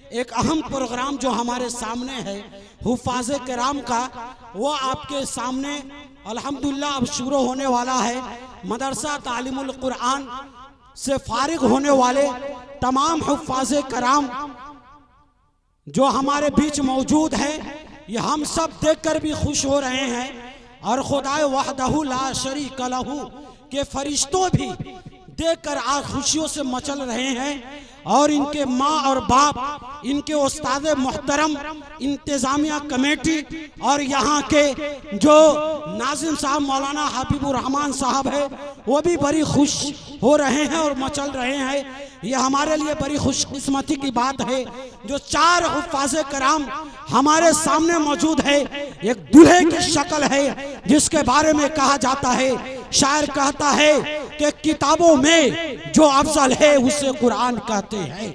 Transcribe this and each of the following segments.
एक अहम प्रोग्राम जो हमारे सामने है हुफ़ाज़े किराम का, वो आपके सामने अल्हम्दुलिल्लाह अब शुरू होने वाला है। मदरसा तालीमुल कुरान से फारिग होने वाले तमाम हुफ़ाज़े किराम जो हमारे बीच मौजूद हैं, ये हम सब देखकर भी खुश हो रहे हैं और खुदाए वहदहू ला शरीक लहू के फरिश्तों भी देखकर आज खुशियों से मचल रहे हैं। और इनके माँ और बाप, इनके उस्ताद मोहतरम, इंतज़ामिया कमेटी और यहाँ के जो नाज़िम साहब मौलाना हबीबुर रहमान साहब है, वो भी बड़ी खुश हो रहे हैं और मचल रहे हैं। ये हमारे लिए बड़ी खुशकिस्मती की बात है जो 4 हुफ़ाज़े किराम हमारे सामने मौजूद है। एक दूल्हे की शक्ल है जिसके बारे में कहा जाता है, शायर कहता है कि किताबों में जो अफजल है उसे कुरान कहते हैं।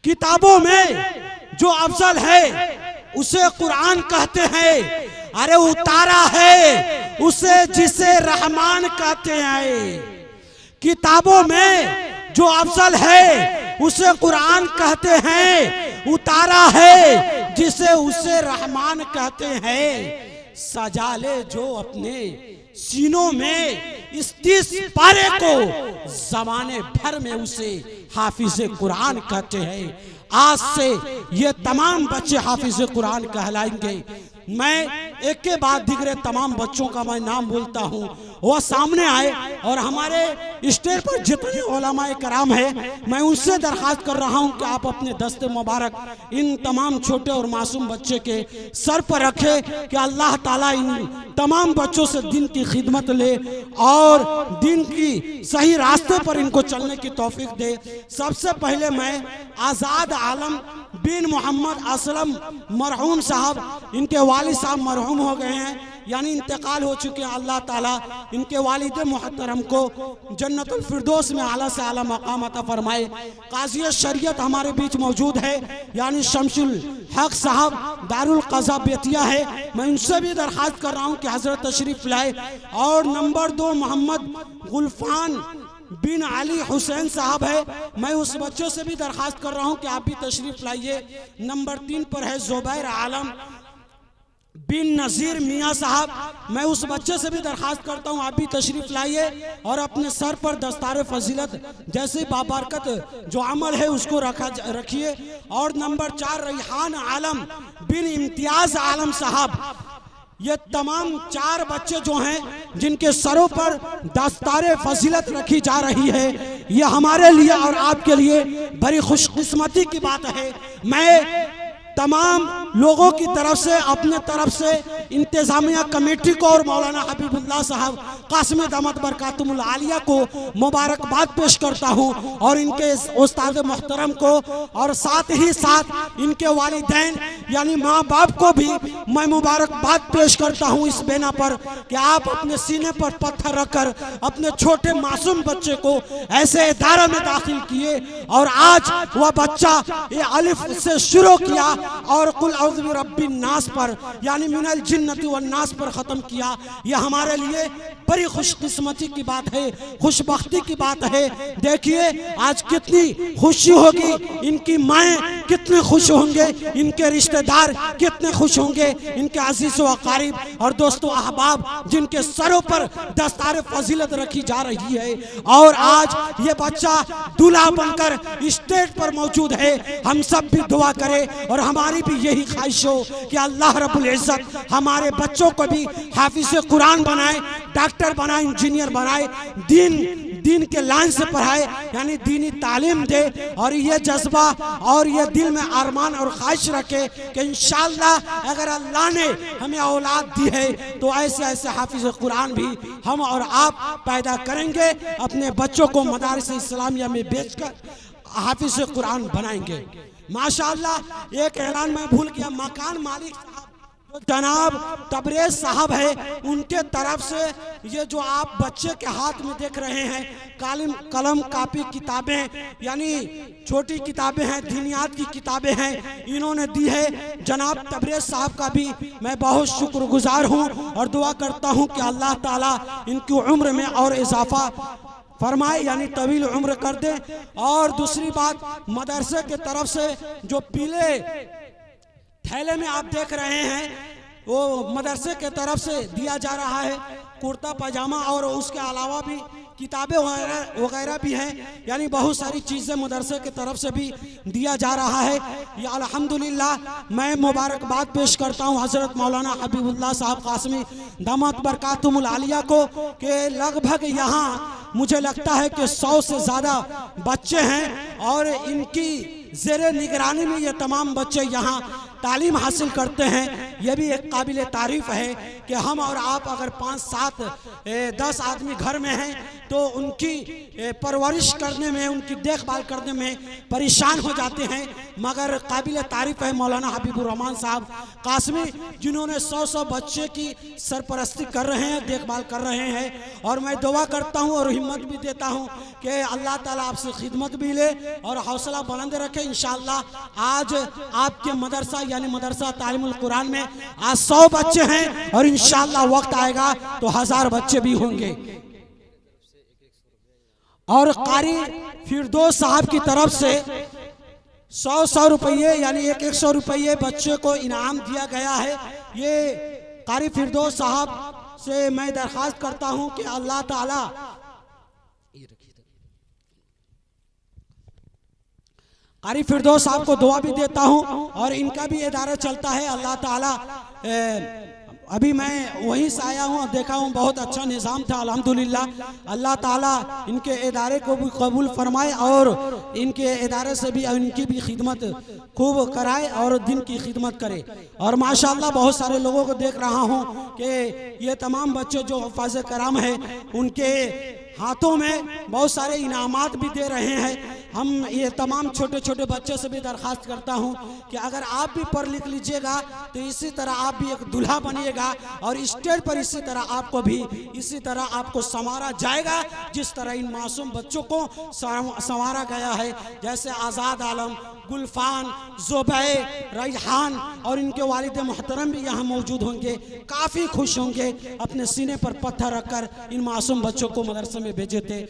किताबों में जो अफजल है उसे कुरान कहते हैं। अरे उतारा है उसे जिसे रहमान कहते हैं। किताबों में जो अफजल है उसे कुरान कहते हैं। उतारा है जिसे उसे रहमान कहते हैं। सजा ले जो अपने सीनों में इस 30 पारे को, जमाने भर में उसे हाफिज़े कुरान कहते हैं। आज से ये तमाम बच्चे हाफिज़े कुरान कहलाएंगे। मैं एक के बाद दिगरे तमाम बच्चों का मैं नाम बोलता हूँ, वह सामने आए और हमारे स्टेज पर जितने उलमाए कराम है, मैं उनसे दरख्वास्त कर रहा हूँ कि आप अपने दस्ते मुबारक इन तमाम छोटे और मासूम बच्चे के सर पर रखे कि अल्लाह ताला इन तमाम बच्चों से दिन की खिदमत ले और दिन की सही रास्ते पर इनको चलने की तौफीक दे। सबसे पहले मैं आज़ाद आलम बिन मोहम्मद असलम मरहूम साहब, इनके वालिद साहब मरहूम हो गए हैं, यानी इंतकाल हो चुके हैं। अल्लाह ताला इनके वालिद मुहतरम को जन्नतुल फिरदौस में आला से आला मकाम अता फरमाए। काज़ी शरीयत हमारे बीच मौजूद है, यानी शमसुल हक साहब दारुल क़ज़ा बेतिया है। मैं उनसे भी दरख्वास्त कर रहा हूँ कि हज़रत तशरीफ़ लाए। और नंबर 2 मोहम्मद गुलफान बिन अली हुसैन साहब है, मैं उस बच्चों से भी दरख्वास्त कर रहा हूँ कि आप भी तशरीफ़ लाइए। नंबर 3 पर है ज़ुबैर आलम बिन नज़ीर मियाँ साहब, मैं उस बच्चे से भी दरख्वास्त करता हूँ आप भी तशरीफ़ लाइए और अपने सर पर दस्तार फजीलत जैसे बाबरकत जो अमल है उसको रखिए। और नंबर 4 रिहान आलम बिन इम्तियाज़ आलम साहब, ये तमाम 4 बच्चे जो हैं जिनके सरों पर दस्तार फजीलत रखी जा रही है, ये हमारे लिए और आपके लिए बड़ी खुशकिस्मती की बात है। मैं तमाम लोगों की तरफ से, अपने तरफ से इंतज़ामिया कमेटी को और मौलाना हबीबुल्लाह साहब कासिम दामत बरकातुहुल आलिया को मुबारकबाद पेश करता हूँ और इनके उस्ताद मोहतरम को और साथ ही साथ इनके वालिदैन यानी माँ बाप को भी मैं मुबारकबाद पेश करता हूँ इस बिना पर कि आप अपने सीने पर पत्थर रखकर अपने छोटे मासूम बच्चे को ऐसे इदारे में दाखिल किए और आज वह बच्चा ये अलिफ से शुरू किया और कुल औज़ु बिरब्बिन नास पर यानी मिनल जिन्नति वन नास पर ख़त्म किया। यह हमारे लिए बड़ी खुशकिस्मती की बात है, खुशबख्ती की बात है। देखिए आज कितनी खुशी होगी, इनकी माएँ कितने खुश होंगे, इनके रिश्तेदार कितने खुश होंगे, इनके अजीज़ व अक़ारिब और दोस्तों अहबाब जिनके सरों पर दस्तार फजीलत रखी जा रही है। और आज ये बच्चा दूल्हा बनकर स्टेज पर मौजूद है। हम सब भी दुआ करें और हमारी भी यही ख्वाहिश हो कि अल्लाह रब्बुल इज़्ज़त हमारे बच्चों को भी हाफिज़ कुरान बनाए, डॉक्टर बनाए, इंजीनियर बनाए, दीन के लाइन से पढ़ाए यानी दीनी तालीम दे। और ये जज्बा और ये दिल में अरमान और ख्वाहिश रखे कि इंशाअल्लाह अगर अल्लाह ने हमें औलाद दी है तो ऐसे ऐसे हाफिज़ कुरान भी हम और आप पैदा करेंगे, अपने बच्चों को मदारिस इस्लामिया में बेचकर हाफिज़ कुरान बनाएंगे। माशाअल्लाह एक ऐलान मैं भूल गया, मकान मालिक जो जनाब तबरेज साहब है उनके तरफ से ये जो आप बच्चे के हाथ में देख रहे हैं कलम कापी किताबें यानी छोटी किताबें हैं, दीनियात की किताबें हैं, इन्होंने दी है। जनाब तबरेज साहब का भी मैं बहुत शुक्रगुजार हूँ और दुआ करता हूँ कि अल्लाह ताला इनकी उम्र में और इजाफा फरमाए, यानी तवील उम्र कर दे। और दूसरी बात, मदरसे के तरफ से जो पीले थैले में आप देख रहे हैं, वो मदरसे के तरफ से दिया जा रहा है कुर्ता पजामा, और उसके अलावा भी किताबें वगैरह भी हैं, यानी बहुत सारी चीज़ें मदरसे की तरफ से भी दिया जा रहा है। ये अल्हम्दुलिल्लाह मैं मुबारकबाद पेश करता हूँ हज़रत मौलाना हबीबुल्लाह साहब कासमी दामत बरकातुहुल आलिया को, कि लगभग यहाँ मुझे लगता है कि 100 से ज़्यादा बच्चे हैं, और इनकी ज़ेरे निगरानी में ये तमाम बच्चे यहाँ तालीम हासिल करते हैं। ये भी एक काबिल तारीफ़ है कि हम और आप अगर 5, 7, 10 आदमी घर में हैं तो उनकी परवरिश करने में, उनकी देखभाल करने में परेशान हो जाते हैं, मगर काबिल तारीफ़ है मौलाना हबीबुर रहमान साहब कासमी, जिन्होंने 100 बच्चे की सरपरस्ती कर रहे हैं, देखभाल कर रहे हैं। और मैं दुआ करता हूँ और हिम्मत भी देता हूँ कि अल्लाह ताला आपसे खिदमत भी ले और हौसला बुलंद रखे। इंशाअल्लाह आज आपके मदरसा यानी मदरसा तालीमुल कुरान में आज 100 बच्चे हैं, और इंशाअल्लाह वक्त आएगा तो 1000 बच्चे भी होंगे। और कारी फिरदौस साहब की तरफ से 100 रुपये यानी 100 रुपये बच्चे को इनाम दिया गया है। ये कारी फिरदौस साहब से मैं दरख्वास्त करता हूं कि अल्लाह ताला कारी फिरदौस साहब को दुआ भी देता हूं, और इनका भी इदारा चलता है। अल्लाह ताला अभी मैं वहीं से आया हूँ, देखा हूँ बहुत अच्छा निज़ाम था अल्हम्दुलिल्लाह। अल्लाह ताला इनके इदारे को भी कबूल फरमाए और इनके इदारे से भी इनकी भी खिदमत खूब कराए और दिन की खिदमत करे। और माशाअल्लाह बहुत सारे लोगों को देख रहा हूँ कि ये तमाम बच्चे जो हुफ़ाज़ कराम हैं उनके हाथों में बहुत सारे इनामात भी दे रहे हैं। हम ये तमाम छोटे छोटे बच्चों से भी दरख्वास्त करता हूँ कि अगर आप भी पढ़ लिख लीजिएगा तो इसी तरह आप भी एक दूल्हा बनिएगा, और स्टेज पर इसी तरह आपको भी इसी तरह आपको संवारा जाएगा जिस तरह इन मासूम बच्चों को संवारा गया है। जैसे आज़ाद आलम, गुलफान, ज़ुबै, रैहान और इनके वालिद मोहतरम भी यहाँ मौजूद होंगे, काफ़ी खुश होंगे, अपने सीने पर पत्थर रखकर इन मासूम बच्चों को मदरसे में भेजे थे।